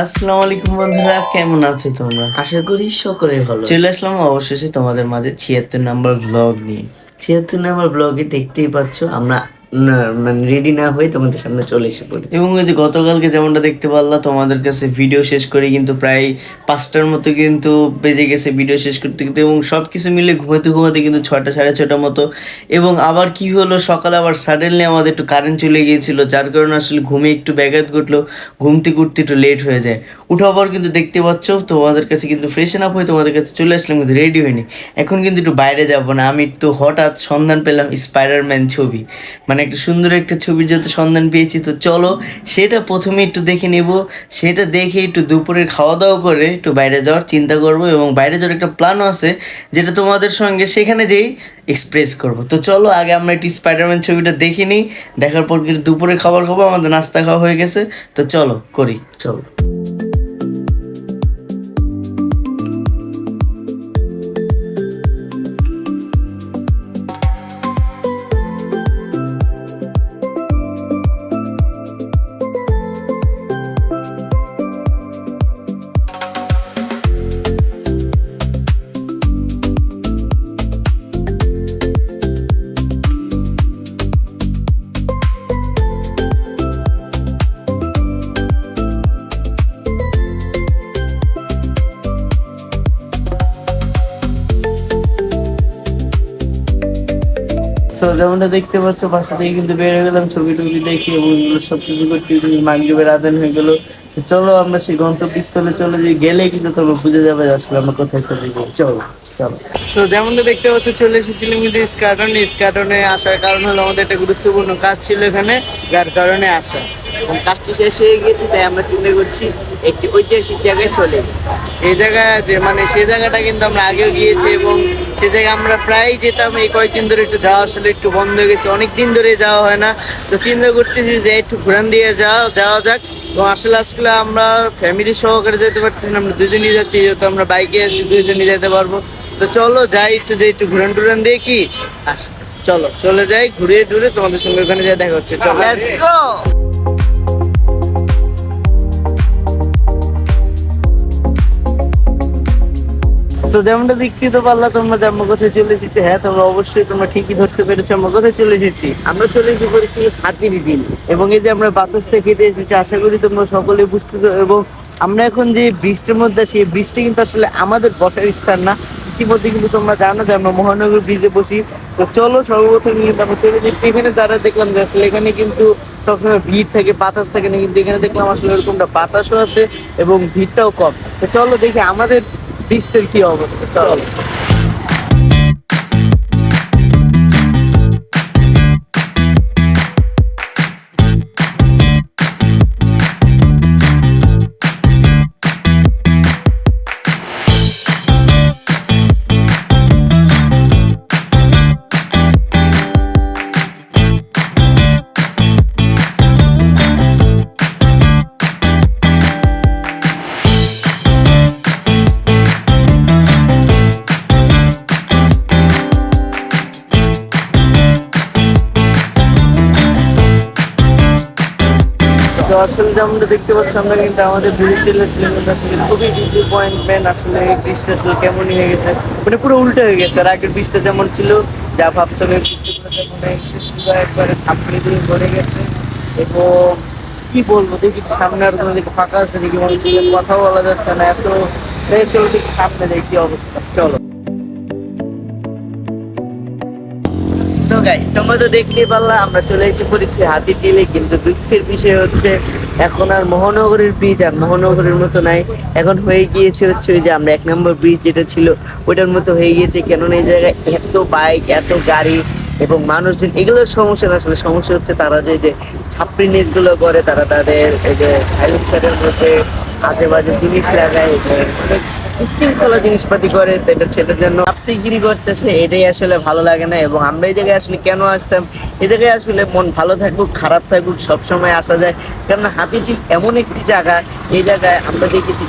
আসসালামু আলাইকুম বন্ধুরা, কেমন আছো তোমরা? আশা করি সকলে ভালো আছে। চলে আসলাম অবশেষে তোমাদের মাঝে 76 নাম্বার ব্লগ নিয়ে। ৭৬ নাম্বার ব্লগে দেখতেই পাচ্ছ আমরা মানে রেডি না হয়ে তোমাদের সামনে চলে এসে পড়েছি। এবং ওই যে গতকালকে যেমনটা দেখতে পারলা, তোমাদের কাছে ভিডিও শেষ করে কিন্তু প্রায় 5টার মতো কিন্তু বেজে গেছে ভিডিও শেষ করতে কিন্তু, এবং সব কিছু মিলে ঘুমাতে ঘুমাতে কিন্তু 6টা 6:30 মতো। এবং আবার কি হলো, সকালে আবার সাডেনলি আমাদের একটু কারেন্ট চলে গিয়েছিল, যার কারণে আসলে ঘুমে একটু ব্যাঘাত ঘটলো, ঘুমতে ঘুরতে একটু লেট হয়ে যায়। উঠে আবার কিন্তু দেখতে পাচ্ছ তোমাদের কাছে কিন্তু ফ্রেশন আপ হয়ে তোমাদের কাছে চলে আসলাম, কিন্তু রেডি হয়নি। এখন কিন্তু একটু বাইরে যাব না, আমি তো হঠাৎ সন্ধান পেলাম স্পাইডারম্যান ছবি, মানে একটা সুন্দর একটা ছবির যত সন্ধান পেয়েছি। তো চলো সেটা প্রথমে একটু দেখে নেব, সেটা দেখে একটু দুপুরের খাওয়া দাওয়া করে একটু বাইরে যাওয়ার চিন্তা করব, এবং বাইরে যাওয়ার একটা প্ল্যানও আছে যেটা তোমাদের সঙ্গে সেখানে যেই এক্সপ্রেস করব। তো চলো আগে আমরা একটু স্পাইডারম্যান ছবিটা দেখে নিই, দেখার পর কিন্তু দুপুরে খাবার খাবো, আমাদের নাস্তা খাওয়া হয়ে গেছে। তো চলো করি, চলো। তো যেমনটা দেখতে পাচ্ছ, বাসা থেকে কিন্তু বের হয়ে গেলাম ছবি টবি দেখি, এবং এগুলো সব কিছু করতে মাগরিবের আজান হয়ে গেলো। তো চলো আমরা সেই গন্তব্যস্থলে চলে যাই, গেলে কিন্তু তোমরা বুঝে যাবে যে আসলে আমরা কোথায় চলে যাই। চলো চলো। সো যেমনটা দেখতে পাচ্ছ, চলে এসেছিলাম কিন্তু স্কার্টনে আসার কারণ হলো আমাদের একটা গুরুত্বপূর্ণ কাজ ছিল এখানে, যার কারণে আসা। এবং কাজটি শেষ হয়ে গিয়েছে, তাই আমরা চিন্তা করছি একটি ঐতিহাসিক জায়গায় চলে যাই। এই জায়গা যে মানে সেই জায়গাটা কিন্তু আমরা আগেও গিয়েছি, এবং সে জায়গায় আমরা প্রায় যেতাম। এই কয়েকদিন ধরে একটু যাওয়া আসলে একটু বন্ধ হয়ে গেছে, অনেক দিন ধরে যাওয়া হয় না। তো চিন্তা করতেছি যে একটু ঘুরান দিয়ে যাওয়া যাক। এবং আসলে আমরা ফ্যামিলি সহকারে যেতে পারছি না, আমরা দুজনেই যাচ্ছি, যেহেতু আমরা বাইকে আছি দুজনেই যেতে পারবো। তো চলো যাই, একটু ঘুরান টুরান দিয়ে কি আসি। চলো চলে যাই, ঘুরে টুরে তোমাদের সঙ্গে ওখানে যা দেখা হচ্ছে। চলো লেটস গো। তো যেমনটা দেখতে তো পারলা তোমরা যে আমরা কোথায় চলে এসেছি। হ্যাঁ, তোমরা অবশ্যই তোমরা ঠিকই ধরতে পেরেছো, আমরা কোথায় চলে এসেছি। আমরা চলে এসে পড়েছি হাতির ঝিল, এবং এই যে আমরা বাতাসটা খেতে এসেছি, আশা করি তোমরা সকলে বুঝতেছো। এবং আমরা এখন যে ব্রিজটার মধ্যে আছি, এই ব্রিজটা কিন্তু আসলে আমাদের বসার স্থান না। ইতিমধ্যে কিন্তু তোমরা জানো যে আমরা মহানগর ব্রিজে বসি। তো চলো সর্বপ্রথম কিন্তু আমরা চলে যাই। এখানে যারা দেখলাম যে আসলে এখানে কিন্তু সবসময় ভিড় থাকে, বাতাস থাকে না, কিন্তু এখানে দেখলাম আসলে এরকমটা বাতাসও আছে এবং ভিড়টাও কম। তো চলো দেখি আমাদের বৃষ্টির কি অবস্থা, চল। তো আসলে যেমনটা দেখতে পাচ্ছি, আমরা কিন্তু আমাদের ব্রিজ চলে আসলে আসলে খুবই ডিসঅ্যাপয়েন্টমেন্ট। আসলে এই ব্রিজটা আসলে কেমনই হয়ে গেছে, মানে পুরো উল্টো হয়ে গেছে। আর আগের ব্রিজটা যেমন ছিল, যা ভাবতাম এই ব্রিজগুলো যেমন পুরো একবারে ছাপড়ি দিয়ে ভরে গেছে। এবং কি বলবো, দেখি সামনে আর কোনো দিকে ফাঁকা আছে নাকি, মনে হচ্ছে কথা বলা যাচ্ছে না এত। চলো দেখি সামনে দেখি কি অবস্থা, চলো। সো গাইস, তোমরা তো দেখতেই পারলা আমরা চলে এসে পড়েছি হাতিঝিলে। কিন্তু দুঃখের বিষয় হচ্ছে এখন আর মহানগরের ব্রিজ আর মহানগরের মতো নাই। এখন হয়ে গিয়েছে হচ্ছে ওই যে আমরা 1 নম্বর ব্রিজ যেটা ছিল ওইটার মতো হয়ে গিয়েছে। কেননা এই জায়গায় এত বাইক, এত গাড়ি এবং মানুষজন, এগুলোর সমস্যা না। আসলে সমস্যা হচ্ছে তারা যে ছাপড়ি নিচগুলো করে, তারা তাদের এই যে সাইলেন্সারের মধ্যে আজে বাজে জিনিস লাগায়, অনেক শৃঙ্খলা জিনিসপাতি করে। তো এটা সেটার জন্য আপত্তিগিরি করতেছে, এটাই আসলে ভালো লাগে না। এবং আমরা এই জায়গায় আসলে কেন আসতাম, এই জায়গায় আসলে মন ভালো থাকুক খারাপ থাকুক সবসময় আসা যায়। কেননা হাতিঝিল এমন একটি জায়গা, এই জায়গায় আমরা দেখেছি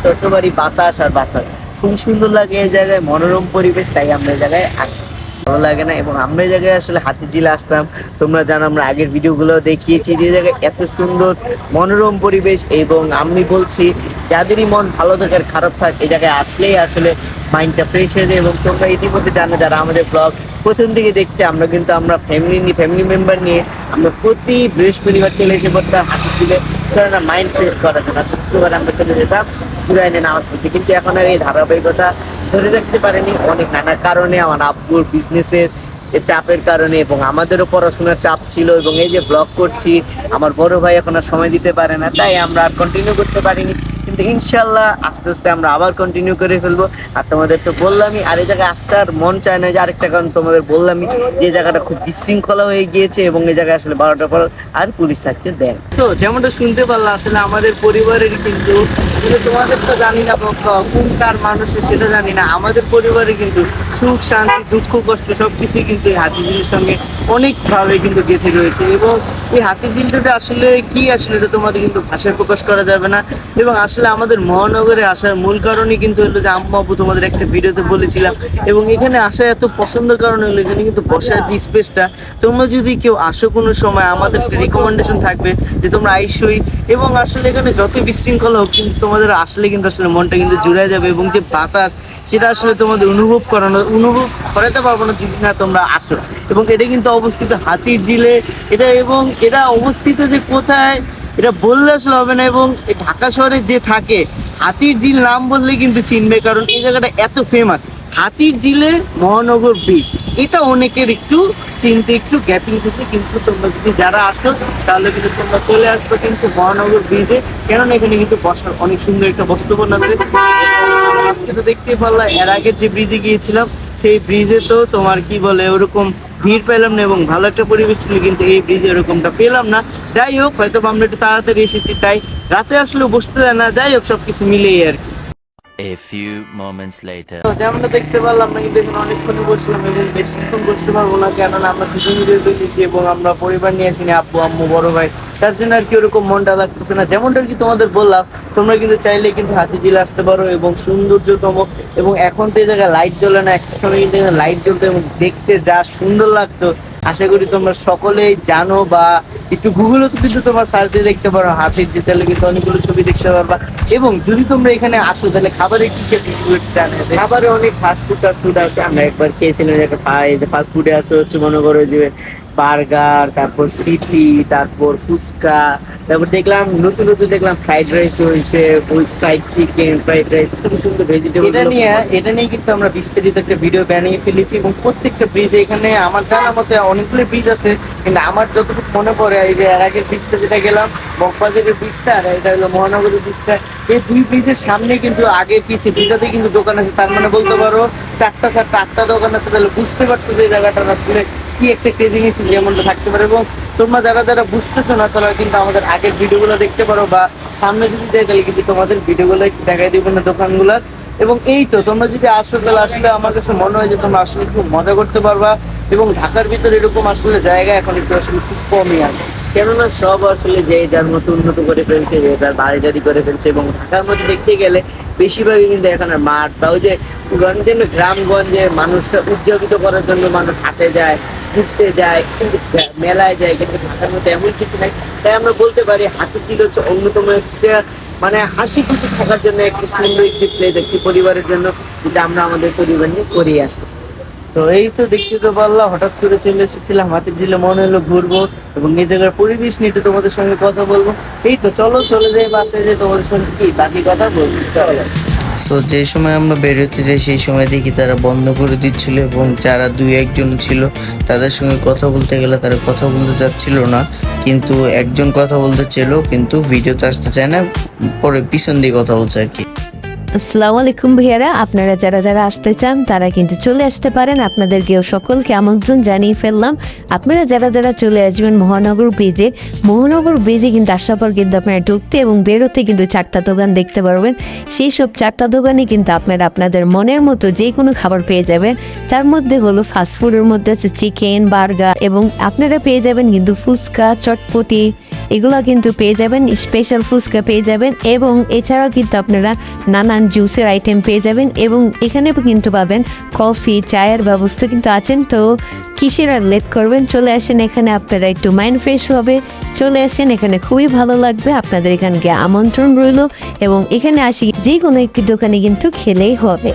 ততবারই বাতাস আর বাতাস, খুব সুন্দর লাগে এই জায়গায়, মনোরম পরিবেশ, তাই আমরা এই জায়গায় আসি। ভালো লাগে না। এবং আমরা এই জায়গায় আসলে হাতিঝিলে আসতাম, তোমরা জানো আমরা আগের ভিডিওগুলো দেখিয়েছি যে জায়গায় এত সুন্দর মনোরম পরিবেশ। এবং আমি বলছি যাদেরই মন ভালো থাকে আর খারাপ থাক, এই জায়গায় আসলেই আসলে মাইন্ডটা ফ্রেশ হয়ে যায়। এবং তোমরা ইতিমধ্যে জানো যারা আমাদের ব্লগ প্রথম দিকে দেখতে, আমরা ফ্যামিলি মেম্বার নিয়ে আমরা প্রতি বৃহস্পতিবার চলে এসে পড়তাম হাতিঝিলে, কারণ মাইন্ড ফ্রেশ করার জন্য। শুক্রবার আমরা চলে যেতাম পুরাইনে নামাজ পড়তে, কিন্তু এখন আর এই ধারাবাহিকতা ধরে রাখতে পারেনি অনেক নানা কারণে। আমার আব্বুর বিজনেসের চাপের কারণে এবং আমাদেরও পড়াশোনার চাপ ছিল, এবং এই যে ব্লগ করছি আমার বড় ভাই এখন আর সময় দিতে পারে না, তাই আমরা আর কন্টিনিউ করতে পারিনি। কিন্তু ইনশাল্লাহ আস্তে আস্তে আমরা আবার কন্টিনিউ করে ফেলবো। আর তোমাদের তো বললামই, আর এই জায়গায় আসতে আর মন চায় না, যে আরেকটা কারণ তোমাদের বললামই যে জায়গাটা খুব বিশৃঙ্খলা হয়ে গিয়েছে এবং এই জায়গায় আসলে 12টার পর আর পুলিশ থাকতে দেন। তো যেমনটা শুনতে পারলাম আসলে আমাদের পরিবারের কিন্তু তোমাদের তো জানি না কোন কার মানুষের সেটা জানি না, আমাদের পরিবারে কিন্তু সুখ শান্তি দুঃখ কষ্ট সবকিছুই কিন্তু এই হাতিঝিলের সঙ্গে অনেকভাবে কিন্তু গেঁথে রয়েছে। এবং এই হাতিঝিলটা আসলে কি, আসলে এটা তোমাদের কিন্তু ভাষায় প্রকাশ করা যাবে না। এবং আসলে আমাদের মহানগরে আসার মূল কারণই কিন্তু হলো যে আম্মু আব্বু তোমাদের একটা ভিডিওতে বলেছিলাম, এবং এখানে আসা এত পছন্দের কারণ হলো এখানে কিন্তু বসার যে স্পেসটা, তোমরা যদি কেউ আসো কোনো সময় আমাদের রিকমেন্ডেশন থাকবে যে তোমরা আইসোই। এবং আসলে এখানে যত বিশৃঙ্খলা হোক কিন্তু তোমাদের আসলে কিন্তু আসলে মনটা কিন্তু জুড়ে যাবে, এবং যে বাতাস সেটা আসলে তোমাদের অনুভব করাতে পারবো না যদি না তোমরা আসো। এবং এটা কিন্তু অবস্থিত হাতিঝিলে, এবং এটা অবস্থিত যে কোথায় এটা বললে আসলে হবে না। এবং এই ঢাকা শহরে যে থাকে হাতিঝিল নাম বললে কিন্তু চিনবে, কারণ এই জায়গাটা এত ফেমাস। হাতিঝিলে মহানগর ব্রিজ, এটা অনেকের একটু চিনতে একটু গ্যাপিং থাকে, কিন্তু তোমরা যদি যারা আসো তাহলে কিন্তু তোমরা চলে আসবে কিন্তু মহানগর ব্রিজে, কেননা এখানে কিন্তু বসার অনেক সুন্দর একটা বস্তুবন আছে। আজকে তো দেখতেই পারলাম, এর আগের যে ব্রিজে গিয়েছিলাম সেই ব্রিজে তো তোমার কি বলে ওরকম ভিড় পেলাম না এবং ভালো একটা পরিবেশ ছিল, কিন্তু এই ব্রিজে এরকমটা পেলাম না। যাই হোক, হয়তো আমরা একটু তাড়াতাড়ি এসেছি তাই রাতে আসলেও বসতে দেয় না। যাই হোক, সবকিছু মিলিয়ে আর কি। A few moments later. তো যেমনটা দেখতে পারলাম না, কিন্তু এখানে অনেকক্ষণ বসছিলাম এবং বেশিক্ষণ বসতে পারবো না, কেননা আমরা দুজন মিলে বেরিয়েছি এবং আমরা পরিবার নিয়ে আসিনি, আব্বু আম্মু বড় ভাই, তার জন্য আর কি ওরকম মনটা লাগতেছে না। যেমনটা আর কি তোমাদের বললাম, তোমরা কিন্তু চাইলে কিন্তু হাতিঝিলে আসতে পারো এবং সৌন্দর্যতম। এবং এখন তো এই জায়গায় লাইট জ্বলে না, একটা সময় কিন্তু লাইট জ্বলতো এবং দেখতে যা সুন্দর লাগতো। আশা করি তোমরা সকলেই জানো, বা একটু গুগলেও তো কিন্তু তোমার সার্চ দিয়ে দেখতে পারো হাতিঝিল, তাহলে কিন্তু অনেকগুলো ছবি দেখতে পারবা। এবং যদি তোমরা এখানে আসো তাহলে খাবারে কি খেতে, খাবারে অনেক ফাস্টফুড আছে। আমরা একবার খেয়েছিলাম একটা ফাস্টফুডে আছে হচ্ছে মনে করো যে বার্গার, তারপর সিটি, তারপর ফুচকা, তারপর দেখলাম নতুন দেখলাম ফ্রাইড রাইস হয়েছে, ফ্রাইড চিকেন, ফ্রাইড রাইস, খুব সুন্দর ভেজিটেবল। এটা নিয়ে কিন্তু আমরা বিস্তারিত একটা ভিডিও বানিয়ে ফেলেছি। এবং প্রত্যেকটা ব্রিজে এখানে আমার জানার মতে অনেকগুলো ব্রিজ আছে, কিন্তু আমার যতটুকু মনে পড়ে এই যে এর আগের ব্রিজটা যেটা গেলাম বকবাজারের ব্রিজটা, আর এটা হলো মহানগরের ব্রিজটা, এই দুই ব্রিজের সামনে কিন্তু আগে পিছিয়ে দুটাতেই কিন্তু দোকান আছে। তার মানে বলতে পারো 4টা দোকান আছে, তাহলে বুঝতে পারতো যে জায়গাটা আসলে কি একটা ক্রেজিনেস যেমনটা থাকতে পারে। এবং তোমরা যারা বুঝতেছো না তারা কিন্তু আমাদের আগের ভিডিওগুলো দেখতে পারো, বা সামনে যদি যাই তাহলে কিন্তু তোমাদের ভিডিওগুলো একটু দেখাই দিব না দোকানগুলোর। এবং এই তো তোমরা যদি আসো তাহলে আসলে আমার কাছে মনে হয় যে তোমরা আসলে একটু মজা করতে পারবা। এবং ঢাকার ভিতরে এরকম আসলে জায়গা এখন একটু আসলে খুব কমই আছে, কেননা সব আসলে যে যার মতো উন্নত করে ফেলছে, যে তার বাড়ি টাড়ি করে ফেলছে। এবং ঢাকার মধ্যে দেখতে গেলে বেশিরভাগই কিন্তু এখন আর মাঠ বা ওই যে গ্রামগঞ্জে মানুষরা উদযাপিত করার জন্য মানুষ হাঁটে যায়, ঘুরতে যায়, কিন্তু মেলায় যায়, কিন্তু ঢাকার মধ্যে এমন কিছু নাই। তাই আমরা বলতে পারি হাতিঝিল হচ্ছে অন্যতম একটা মানে হাসি খুশি থাকার জন্য একটি সুন্দর একটি প্লেস, একটি পরিবারের জন্য, যেটা আমরা আমাদের পরিবার নিয়ে করিয়ে আসছি। তো এই তো দেখতে তো পারলাম, হঠাৎ করে চলে এসেছিলাম হাতিঝিলে, মনে হলো ঘুরবো এবং এই জায়গার পরিবেশ নিয়ে একটু তোমাদের সঙ্গে কথা বলবো। এই তো চলো চলে যাই বাসায়, যে তোমাদের সঙ্গে কি বাকি কথা বলবো। চলো। সো যে সময় আমরা বেরোতে যাই সেই সময় দেখি তারা বন্ধ করে দিচ্ছিল, এবং যারা 2-1 ছিল তাদের সঙ্গে কথা বলতে গেলে তারা কথা বলতে চাচ্ছিল না, কিন্তু একজন কথা বলতে ছিল কিন্তু ভিডিওতে আসতে চায় না, পরে পিছন দিয়ে কথা বলছে আর কি। আসসালামু আলাইকুম ভাইয়ারা, আপনারা যারা যারা আসতে চান তারা কিন্তু চলে আসতে পারেন। আপনাদেরকেও সকলকে আমন্ত্রণ জানিয়ে ফেললাম। আপনারা যারা যারা চলে আসবেন মহানগর ব্রিজে কিন্তু আসার পর কিন্তু আপনারা ঢুকতে এবং বেরোতে কিন্তু 4টা দোকান দেখতে পারবেন। সেই সব 4টা দোকানে কিন্তু আপনারা আপনাদের মনের মতো যে কোনো খাবার পেয়ে যাবেন। তার মধ্যে হলো ফাস্টফুডের মধ্যে আছে চিকেন, বার্গার, এবং আপনারা পেয়ে যাবেন কিন্তু ফুচকা, চটপটি, এগুলো কিন্তু পেয়ে যাবেন, স্পেশাল ফুচকা পেয়ে যাবেন এবং এছাড়াও কিন্তু আপনারা নানান জুসের আইটেম পেয়ে যাবেন এবং এখানে কিন্তু পাবেন কফি চায়ের ব্যবস্থা কিন্তু আছেন। তো কিসের আর লেট করবেন, চলে আসেন এখানে, আপনারা একটু মাইন্ড ফ্রেশ হবে, চলে আসেন এখানে, খুবই ভালো লাগবে। আপনাদের এখানকে আমন্ত্রণ রইল এবং এখানে আসি যে কোনো একটি দোকানে কিন্তু খেলেই হবে।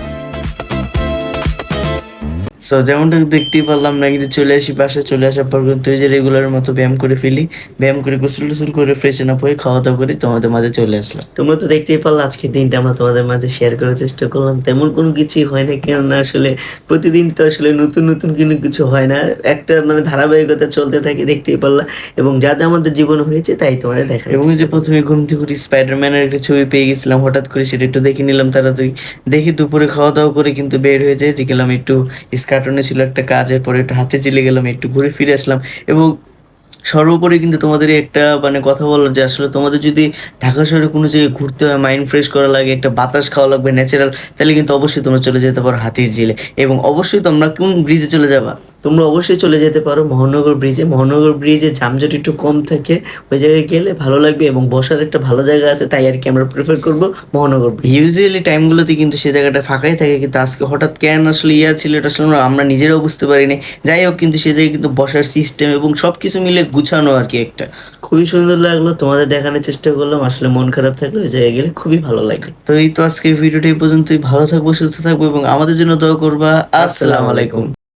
সো যেমনটা দেখতেই পারলাম, আমরা কিন্তু চলে আসি বাসায়। চলে আসার পর কিন্তু এই যে রেগুলার মতো ব্যায়াম করে ফেলি, ব্যায়াম করে গোসল টোসল করে ফ্রেশন আপ হয়ে খাওয়া দাওয়া করে তোমাদের মাঝে চলে আসলাম। তোমরা তো দেখতেই পারলে আজকের দিনটা আমরা তোমাদের মাঝে শেয়ার করার চেষ্টা করলাম। তেমন কোনো কিছুই হয় না, কেননা আসলে প্রতিদিন তো আসলে নতুন নতুন কোনো কিছু হয় না, একটা মানে ধারাবাহিকতা চলতে থাকে, দেখতেই পারলাম। এবং যা যা আমাদের জীবনে হয়েছে তাই তোমাদের দেখা। এবং এই যে প্রথমে ঘুম থেকে উঠে স্পাইডারম্যানের একটা ছবি পেয়ে গেছিলাম, হঠাৎ করে সেটা একটু দেখে নিলাম তাড়াতাড়ি। দেখি দুপুরে খাওয়া দাওয়া করে কিন্তু বের হয়ে যায়, যে গেলাম একটু স্কার্টনে ছিল একটা কাজের পরে একটু হাতে চিলে গেলাম, একটু ঘুরে ফিরে আসলাম। এবং সর্বোপরি কিন্তু তোমাদের একটা মানে কথা বলার, যে আসলে তোমাদের যদি ঢাকা শহরে কোনো জায়গায় ঘুরতে হয়, মাইন্ড ফ্রেশ করা লাগে, একটা বাতাস খাওয়া লাগবে ন্যাচারাল, তাহলে কিন্তু অবশ্যই তোমরা চলে যেতে পারো হাতির ঝিলে। এবং অবশ্যই তোমরা কোন ব্রিজে চলে যাবা? তোমরা অবশ্যই চলে যেতে পারো মহানগর ব্রিজে। মহানগর ব্রিজে যানজট একটু কম থাকে, ওই জায়গায় গেলে ভালো লাগবে এবং বসার একটা ভালো জায়গা আছে, তাই আর কি আমরা প্রেফার করবো মহানগর ব্রিজ। ইউজুয়ালি টাইমগুলোতে কিন্তু সে জায়গাটা ফাঁকাই থাকে, কিন্তু আজকে হঠাৎ কেন আসলে ছিল, এটা আসলে আমরা নিজেরাও বুঝতে পারিনি। যাই হোক, কিন্তু সে জায়গায় কিন্তু বসার সিস্টেম এবং সব কিছু মিলে গুছানো আর কি একটা খুবই সুন্দর লাগলো, তোমাদের দেখানোর চেষ্টা করলাম। আসলে মন খারাপ থাকলে ওই জায়গায় গেলে খুবই ভালো লাগে। তো এই তো আজকের ভিডিওটা এই পর্যন্তই। ভালো থাকবো, সুস্থ থাকবো এবং আমাদের জন্য দোয়া করবা। আসসালামু আলাইকুম।